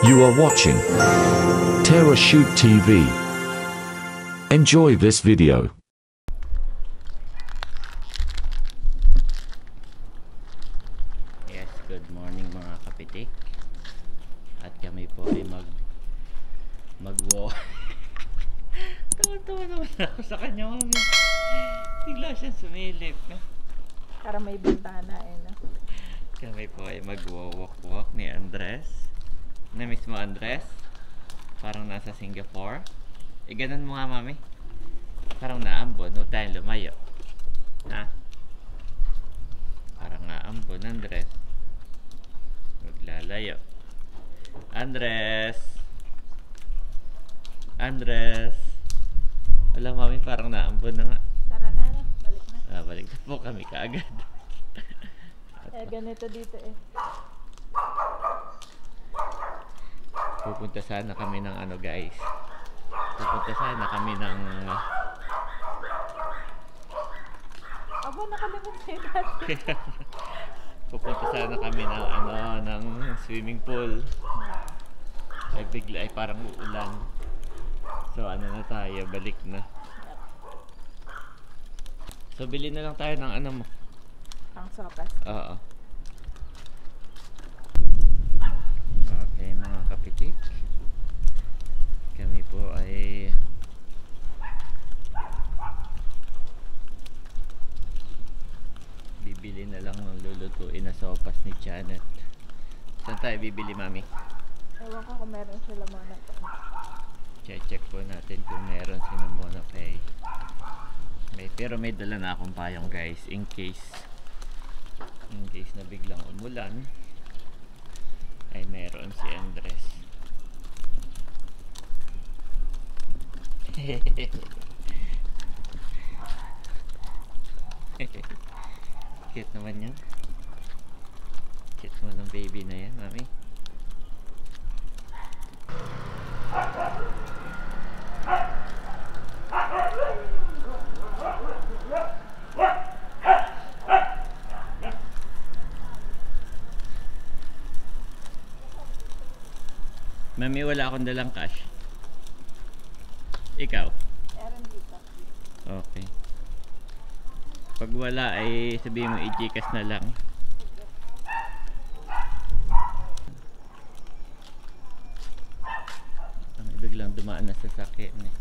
You are watching Terra Shoot TV. Enjoy this video. Yes, good morning mga kapitik. At kami po ay mag-walk. Tawa-tawa naman ako sa kanya, mami. Bigla siyang sumilip. Para may bintana no? Kami po ay mag-walk ni Andres. Na-miss mo, Andres? Parang nasa Singapore. Ganun mo nga, mami. Parang naambon, huwag tayong lumayo. Ha? Parang naambon, Andres. Huwag lalayo. Andres! Andres! Wala, mami, parang naambon na nga. Tara na, balik na. Balik na po kami kaagad. Ganito dito eh. Pupunta sana kami ng ano, guys. Pupunta sana kami ng Aba, nakalimutan sa'yo dati. pupunta sana kami ng ano, ng swimming pool. Ay bigla ay parang uulan. So ano na tayo, balik na. So bili na lang tayo ng ano mo. Ang sopas. Oo. Okay mga kapitik. Kami po ay bibili na lang ng lulutuin na sopas ni Janet. Saan tayo bibili, mami? Ewan ko kung meron sila mga Check po natin kung meron si Mona Pay. Pero may dala na akong payong, guys, in case na biglang umulan ay meron si Andres. Cute naman yan. Cute naman ng baby na yan, mami. Mami, wala akong dalang cash. Ikaw? meron dito. Okay. Pag wala ay sabihin mo i-Gcash na lang. Ang biglang dumaan na sasakyan eh.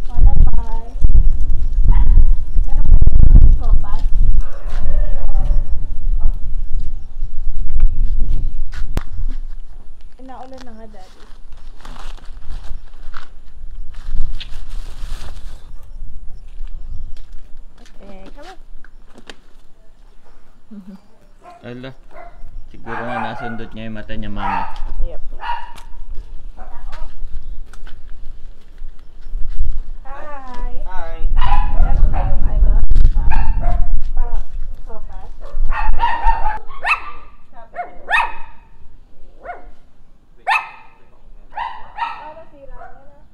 Wala pa. Meron ka ng sopas. Inaulan na nga, Daddy. Come on. Ala, siguro nga nasundot niya yung mata niya, mami. Yep. Hi. Hi! Meron kayong ano? Para sopas. Sabi ko. Para sira mo na.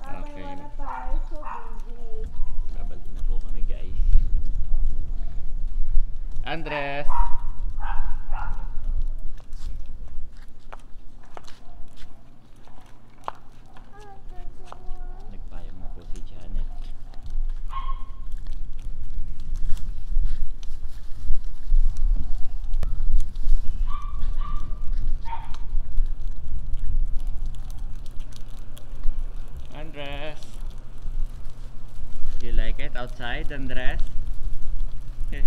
Okay. May wala tayo. So busy. Babalik na po kami, guys. Andres! Nagpayong na po si Janet. Andres! Do you like it outside, Andres? I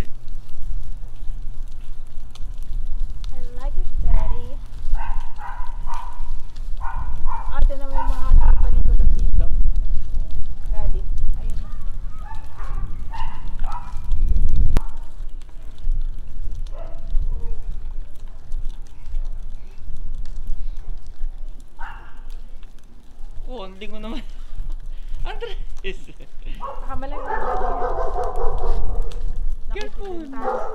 like it, Daddy. Ate na may mga palikot dito. Daddy, ayun na. Oh, ang lingo naman. Andres! Baka malaglag, Daddy. Careful! Nakikita.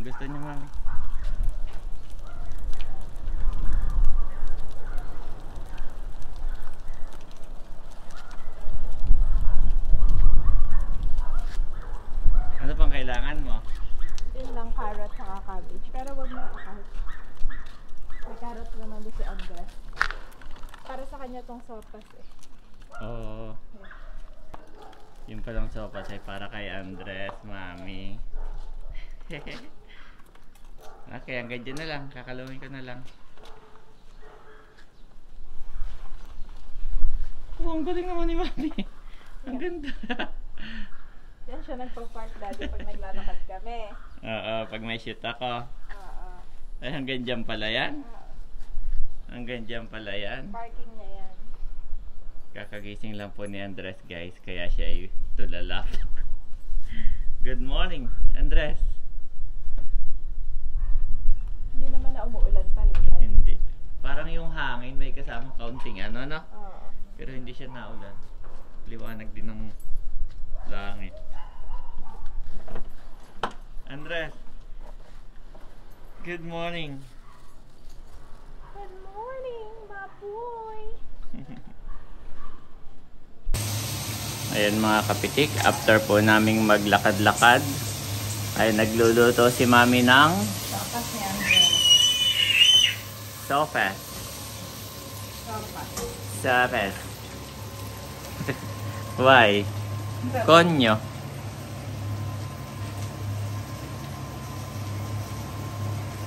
gusto niyo, mami? Ano pang kailangan mo? Yun lang, carrot saka cabbage. Pero wag mo kahit. May carrot naman doon si Andres. Para sa kanya tong sopas eh. Oo. Yung palang sopas ay para kay Andres, mami. Okay, hanggang dyan na lang. Kakalawin ko na lang. Oh, ang galing naman ni mami. Ang ganda. Yan siya nagpa-park dati pag naglalakad kami. Oo, pag may shoot ako. Oo. Ay, hanggang dyan pala yan. Hanggang dyan pala yan. Parking niya yan. Kakagising lang po ni Andres, guys. Kaya siya ay tulala. Good morning, Andres. Hindi naman na umuulan pala. Hindi. Parang yung hangin may kasamang kaunting ano, no? Oo. Pero hindi siya naulan. Liwanag din ng langit. Andres. Good morning. Good morning, baboy. Ayan mga kapitik, after po naming maglakad-lakad, ay nagluluto si mami ng Sopas ni Andres. sopas. Sopas. Sopas. Why? Konyo.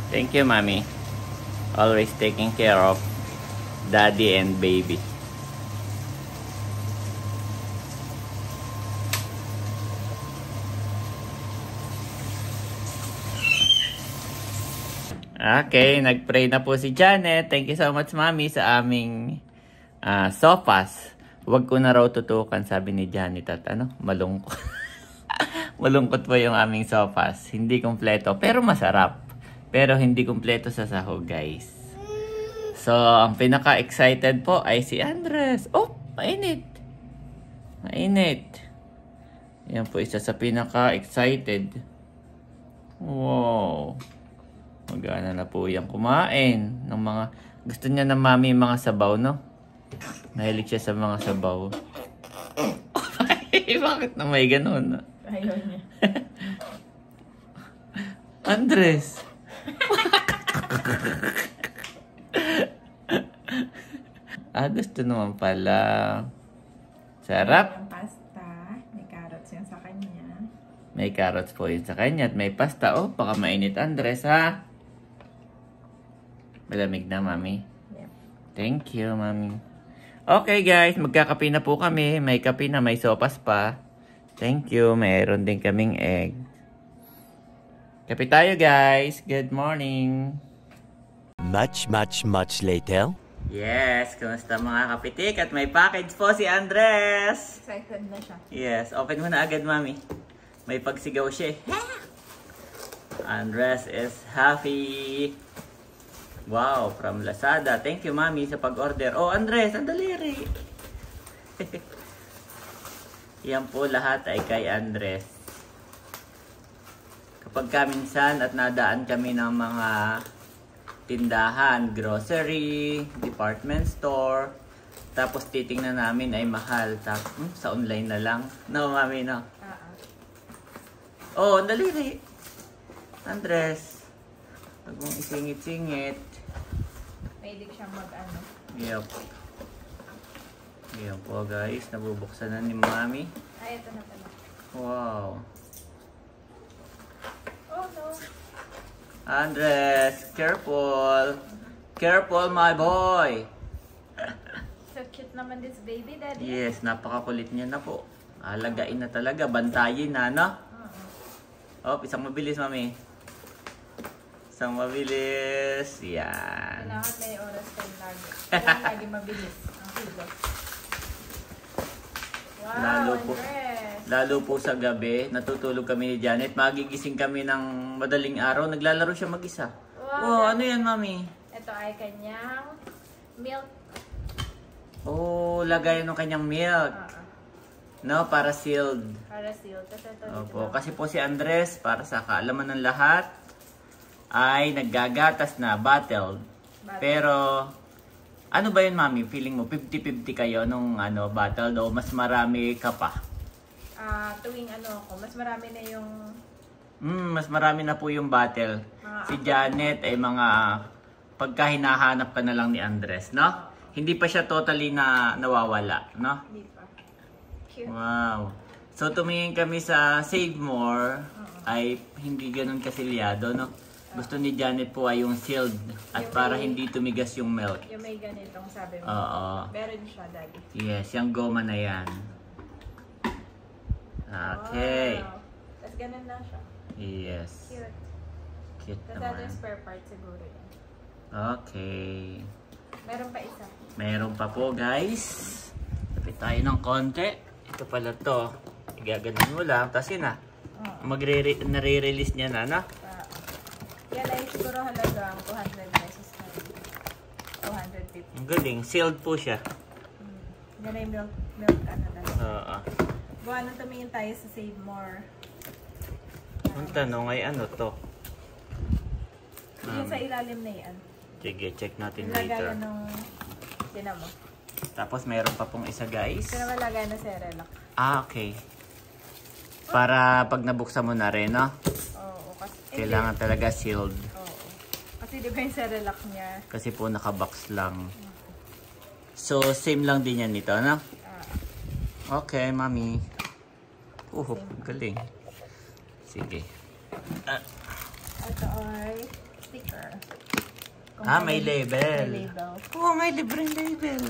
Thank you, mami. Always taking care of daddy and baby. Okay, nag-pray na po si Janet. Thank you so much, mami, sa aming sopas. Huwag ko na raw tutukan, sabi ni Janet, at malungkot. Malungkot po yung aming sopas. Hindi kompleto, pero masarap. Pero hindi kompleto sa sahog, guys. So, ang pinaka-excited po ay si Andres. Oh, mainit. Mainit. Yan po, isa sa pinaka-excited. Wow. Magana na po yung kumain ng mga... Gusto niya na mami mga sabaw, no? Nahilig siya sa mga sabaw. Bakit na may ganun? Ayaw niya. Andres! Gusto naman pala. Sarap! Ang pasta. May carrots yun sa kanya. May carrots po yun sa kanya at may pasta. Oh, baka mainit, Andres, ha? Malamig na, mami. Yep. Thank you, mami. Okay, guys. Magkakape na po kami. May kape na, may sopas pa. Thank you. Mayroon din kaming egg. Kape tayo, guys. Good morning. Much later. Yes, kumusta mga kapitik? At may package po si Andres. Excited na siya. Yes, open mo na agad, mami. May pagsigaw siya. Andres is happy. Wow, from Lazada. Thank you, mami, sa pag-order. Oh, Andres, ang daliri. Yan po lahat ay kay Andres. Kapag minsan at nadaan kami ng mga tindahan, grocery, department store, tapos titingnan namin ay mahal. Tapos, sa online na lang. No, mami, no? Oh, daliri. Andres. Huwag mong isingit-singit. Mahilig siyang mag-ano. Yup. Yan po, guys. Nabubuksan na ni mami. Ay, ito na pala. Wow. Oh, no. Andres, careful. Careful, my boy. So cute naman this baby, daddy. Yes, napakakulit niya na po. Alagain na talaga. Bantayin na, no? Oh, isang mabilis, mami. Isang mabilis. Yan. Kailangan may oras kayo lagi. Kailangan lagi mabilis. Ang kilos. Wow, Lalo po. Andres. Lalo po sa gabi, natutulog kami ni Janet. Magigising kami ng madaling araw. Naglalaro siya mag-isa. Wow. Oh, ano yan, mami? Ito ay kanyang milk. Oh, lagay ng kanyang milk. No, para sealed. Para sealed. Tapos ito dito Opo, kasi po si Andres, para sa kaalaman ng lahat, ay naggagatas na, bottled. Pero, ano ba yun, Mami? Feeling mo, 50-50 kayo nung bottled o mas marami ka pa? Tuwing mas marami na yung... Mas marami na po yung bottle. Si Janet ay mga pagka hinahanap pa na lang ni Andres, no? Hindi pa siya totally na nawawala, no? Hindi pa. Cute. Wow. So, tumingin kami sa Save More ay hindi ganun kasilyado, no? Gusto ni Janet po ay yung sealed at para hindi tumigas yung milk. Yung may ganitong sabi mo. Oo. Meron siya, Daddy. Yes, yung goma na yan. Okay. Wow. Tapos ganun na siya. Yes. Cute. Cute Tapos ito naman. yung spare part siguro yan. Okay. Meron pa isa. Meron pa po, guys. Tapit tayo ng konti. Ito pala to. Igaganon mo lang. Tapos yun na. Nare-release niya na, no? Yan ay siguro halagang 200 pesos na rin. 250. Ang galing. Sealed po siya. Yan ay milk na. Oo. Gawa nang tumingin tayo sa Save More. Ang tanong ay ano to? Yung sa ilalim na yan. Sige, check natin Lagayan later. ng dinamo. Tapos meron pa pong isa, guys. Ito naman lagayan na Cerelac. Okay. Para pag nabuksan mo na rin, no? Oo. Kasi, Kailangan talaga sealed. Oo. Kasi di ba yung Cerelac niya? Kasi po nakabox lang. So, same lang din yan nito, no? Okay, Mami. Galing. Sige. Ito ay sticker. May label. May label. Oh, may libreng label.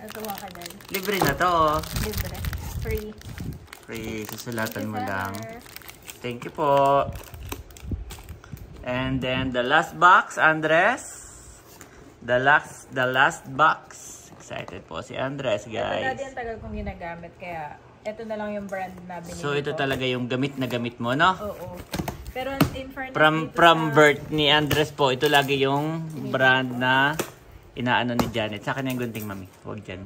Ito ka din. Libre na to. Libre. Free. Free. Susulatan mo Thank you, lang. sir. Thank you po. And then the last box, Andres. The last box. Excited po si Andres, Ito guys. dati ang tagal kong ginagamit. Kaya ito na lang yung brand na binili So ito ko. talaga yung gamit na gamit mo, no? Oo. Pero in fairness From birth ni Andres po, ito lagi yung brand na inaano ni Janet. Sa kanya yung gunting, Mami. Huwag dyan.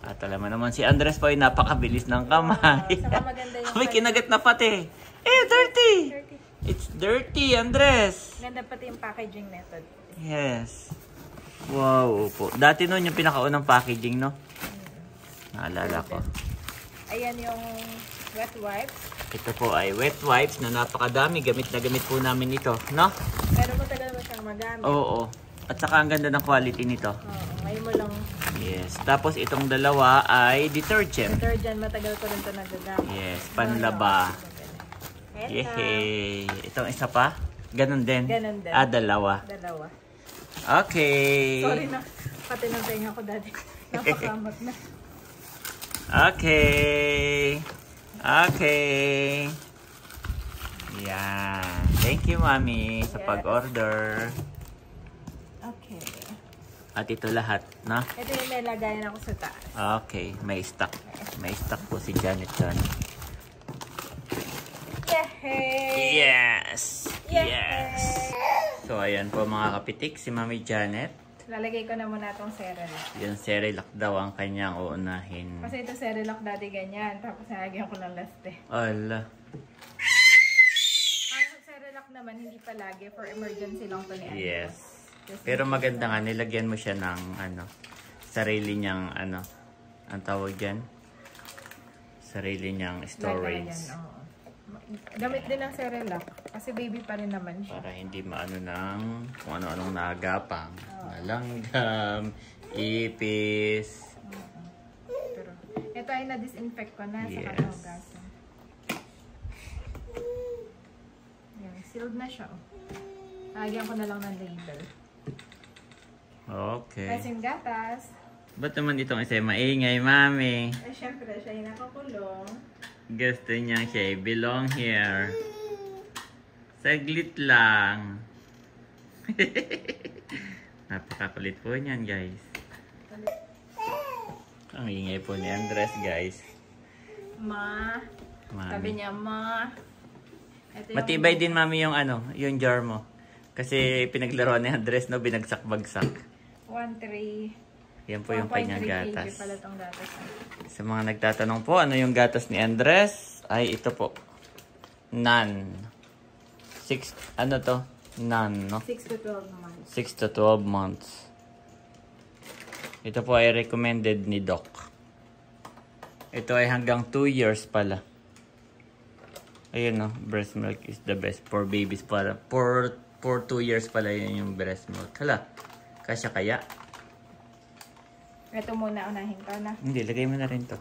At alam mo naman, si Andres po ay napakabilis ng kamay. Saka maganda yung May kinagat na pati. Dirty! dirty. It's dirty, Andres! Ganda pati yung packaging method. Yes. Wow po. Dati noon yung pinakaunang packaging, no? Naalala ko. Ayan yung wet wipes. Ito po ay wet wipes na napakadami. Gamit na gamit po namin ito, no? Pero matagal mo siyang magamit. Oo. At saka ang ganda ng quality nito. Oo. Ngayon mo lang Yes. Tapos itong dalawa ay detergent. detergent. Matagal ko rin ito nagagamit. Yes. Panlaba. Yehey. Itong isa pa? Ganun din? Ganun din. Dalawa. Dalawa. Okay. Sorry na. Pati ng tenga ko dati. Napakamot na. Okay. Okay. Yan. Thank you, Mami, sa Yes. pag-order. Okay. At ito lahat, no? Ito yung may lagayan ako sa taas. Okay. May stock. May stock po si Janet dyan. Yehey! Yes! Yehey! Yes! So, ayan po mga kapitik, si Mami Janet. Lalagay ko na muna itong Cerelac. Yung Cerelac daw ang kanyang uunahin. Kasi ito Cerelac dati ganyan. Tapos nalagyan ko ng laste. Ala. Ang Cerelac naman, hindi palagi. For emergency lang to ni Andres. Yes. Just Pero maganda nga, nilagyan mo siya ng sarili niyang ang tawag dyan? Sarili niyang storage. lagayan, oo. Gamit din ng Cerelac. Kasi baby pa rin naman siya. Para hindi maano ng kung ano-anong nagapang. Malanggam, ipis. Pero, ito ay na-disinfect ko na sa Yes. kanahugasan. Yan, sealed na siya. Oh. Lagyan ko na lang ng label. Okay. Kasi yung gatas, Ba't naman itong isa maingay, Mami? ay syempre siya yung nakakulong. Gusto niya siya belong here. Saglit lang. Napakakulit po niyan, guys. Ang ingay po ni Andres, guys. Ma. Sabi Mami. niya, ma. Ito yung Matibay din, Mami, yung jar mo. Kasi pinaglaro ni Andres, no, binagsak-bagsak. 1.3. Yan po yung 1.3 kanyang kg gatas. pala tong gatas. Sa mga nagtatanong po, ano yung gatas ni Andres? Ay, ito po. Nan. 6, ano to? None, no? 6 to 12 months. 6 to 12 months. Ito po ay recommended ni Doc. Ito ay hanggang 2 years pala. Ayun, no? Breast milk is the best for babies para. For 2 years pala yun yung breast milk. Hala, kasya kaya? Ito muna, unahin ko na. Hindi, lagay mo na rin to.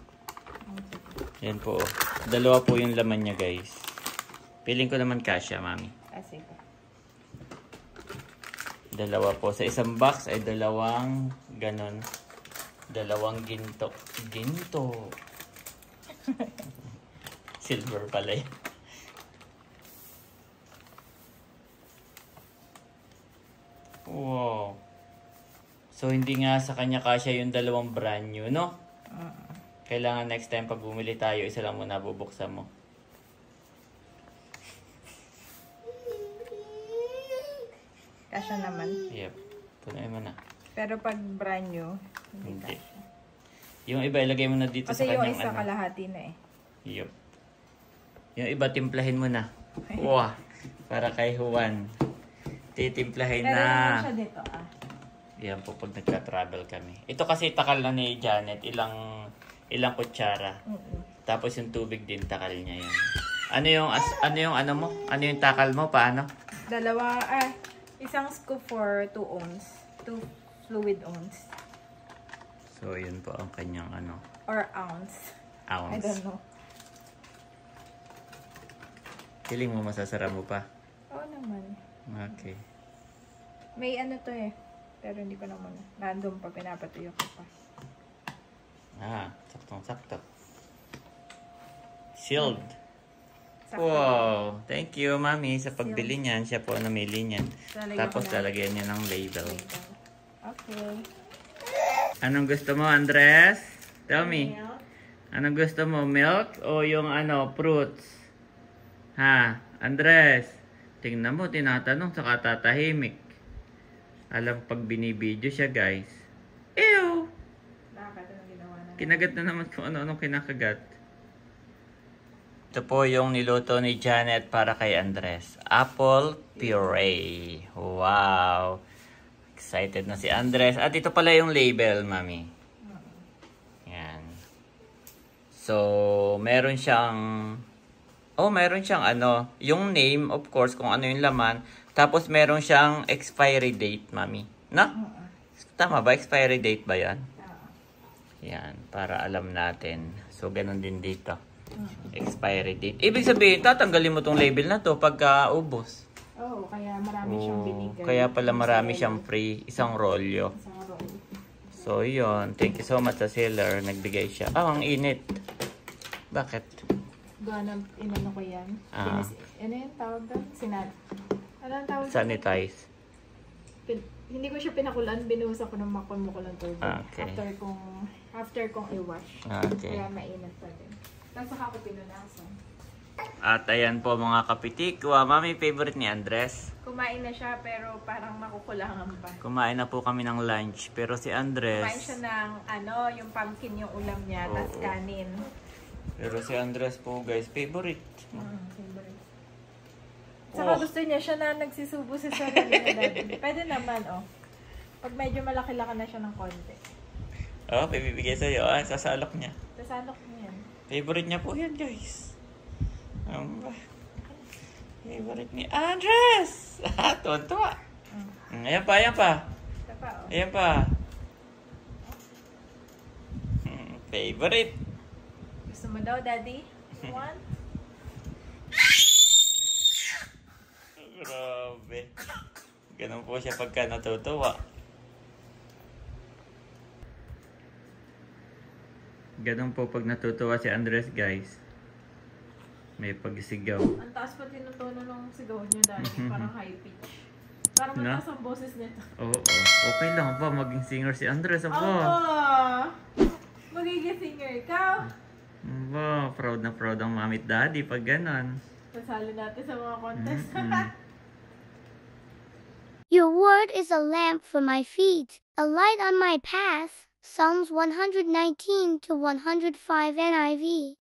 Yan po. Oh. Dalawa po yung laman niya, guys. Piling ko naman kasya, mami. Sige. Dalawa po. Sa isang box ay dalawang ganon. Dalawang ginto. Ginto. Silver pala yun. Wow. So, hindi nga sa kanya kasya yung dalawang brand new, no? Kailangan next time pag bumili tayo, isa lang muna bubuksan mo. Kasya naman. Yep. Punuin mo na. Pero pag brand new, hindi Hindi. kasya. Yung iba, ilagay mo na dito Kasi sa yung kanyang isa kalahati na eh. Yup. Yung iba, timplahin mo na. Wow. Para kay Juan. Titimplahin Pero naman na. siya dito Yan po pag nagka-travel kami. Ito kasi takal na ni Janet. Ilang kutsara. Tapos yung tubig din takal niya yan. Ano yung ano mo? Ano yung takal mo? Paano? Isang scoop for 2 ounce. 2 fluid ounce. So, yun po ang kanyang ano. Or ounce. I Ounce. don't know. Feeling mo masasara mo pa? Oo naman. Okay. May ano to eh. Pero hindi ko naman. Random pa, pinapatuyo ko pa. Saktong-sakto. Sealed. Sakto. Wow. Thank you, Mami, sa pagbili niyan. Siya po ang namili niyan. Lalagyan Tapos ko na. lalagyan niya ng label. Okay. Anong gusto mo, Andres? Tell me. Milk. Anong gusto mo? Milk o yung fruits? Ha? Andres? Tingnan mo, tinatanong saka tatahimik. Alam pag binibidyo siya, guys. Ew! Nakakata na ginawa na. Kinagat na naman kung ano-anong kinakagat. Ito po yung niluto ni Janet para kay Andres. Apple puree. Wow! Excited na si Andres. At ito pala yung label, Mami. Yan. So, meron siyang yung name, of course, kung ano yung laman. Tapos, meron siyang expiry date, Mami. No? Tama ba? Expiry date ba yan? Yan, para alam natin. So, ganun din dito. Expiry date. Ibig sabihin, tatanggalin mo tong label na to pagka ubos. Oo, kaya marami siyang binigay. Kaya pala marami siyang free. Isang rolyo. Isang roll. So, yun. Thank you so much sa seller. Nagbigay siya. Ang init. Bakit? Doon inano ko yan. Ano yung tawag doon? Ano ang tawag doon? Sanitize. Hindi ko siya pinakulan. Binuhusan ko ng makulong tubig. Okay. After kong i-wash. Okay. Kaya mainit pa din. Tapos saka ko pinunasan. At ayan po mga kapitik. Mami, favorite ni Andres. Kumain na siya pero parang makukulangan pa. Kumain na po kami ng lunch. Pero si Andres... Kumain siya ng yung pumpkin yung ulam niya. Oo. Tapos kanin. Pero si Andres po, guys, favorite. Favorite. Saka gusto niya siya na nagsisubo sa sarili niya. Pwede naman, Pag medyo malaki-laki na siya ng konti. Pibibigay sa'yo. Sasalok niya. Sasalok niya yan. Favorite niya po yan, guys. Favorite ni Andres! Tuwan-tuwa. Ayan pa. Ito pa, Ayan pa. Favorite. Gusto mo daw, Daddy? You want? Grabe. Ganun po siya pagka natutuwa. Ganun po pag natutuwa si Andres, guys. May pagsigaw. Ang taas pa tinutono ng sigaw niya, Daddy. Parang high pitch. Parang mataas ang boses nito. Oo. Okay lang ba maging singer si Andres? Magiging singer ka. Proud na proud ang mami at daddy pag ganon. Kasali natin sa mga contest. Your word is a lamp for my feet, a light on my path. Psalms 119 to 105 NIV.